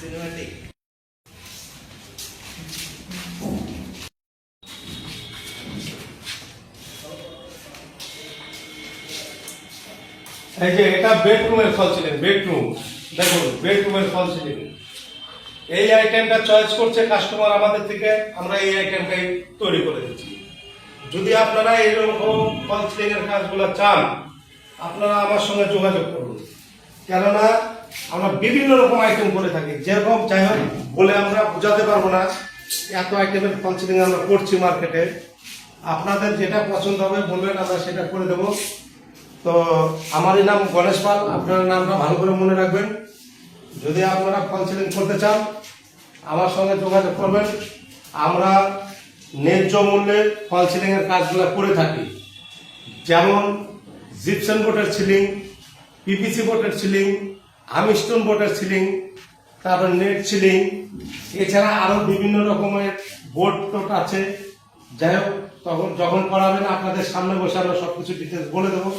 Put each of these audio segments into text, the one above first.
Cinematic. এই যে এটা বেডরুমের ফল সিলিং, বেডরুম দেখুন বেডরুমের ফল সিলিং। এই আইটেমটা চয়েস করছে কাস্টমার আমাদের থেকে, আমরা এই আইটেমটাই তৈরি করে দিচ্ছি। যদি আপনারা এইরকম ফল সিলিং এর কাজগুলো চান, আপনারা আমার সঙ্গে যোগাযোগ করুন। কেননা আমরা বিভিন্ন রকম আইটেম করে থাকি, যেরকম যাই হোক বলে আমরা বোঝাতে পারবো না। এত আইটেমের ফল সিলিং আমরা করছি মার্কেটে। আপনাদের যেটা পছন্দ হবে বলবেন, আমরা সেটা করে দেবো। তো আমারই নাম গণেশ পাল, আপনার নামটা ভালো করে মনে রাখবেন। যদি আপনারা ফল সিলিং করতে চান আমার সঙ্গে যোগাযোগ করবেন। আমরা ন্যায্য মূল্যে ফল সিলিং এর কাজগুলো করে থাকি, যেমন জিপসাম বোর্ডের সিলিং, পিপিসি বোর্ডের সিলিং, আর্মস্টোন বোর্ডের সিলিং, তারপর নেট সিলিং, এছাড়া আরো বিভিন্ন রকমের বোর্ড টোট আছে। যাই হোক, তখন যখন করাবেন আপনাদের সামনে বসে আমরা সবকিছু ডিটেলস বলে দেবো।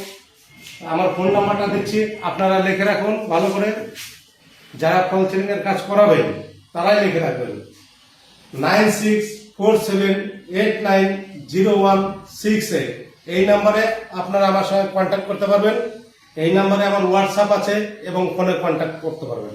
আমার ফোন নাম্বারটা দিচ্ছি, আপনারা লিখে রাখুন ভালো করে। যারা ফল সিলিং এর কাজ করাবেন তারাই লিখে রাখবেন 9647890168। এই নাম্বারে আপনারা আমার সঙ্গে কন্ট্যাক্ট করতে পারবেন। এই নাম্বারে আমার হোয়াটসঅ্যাপ আছে এবং ফোনে কন্ট্যাক্ট করতে পারবেন।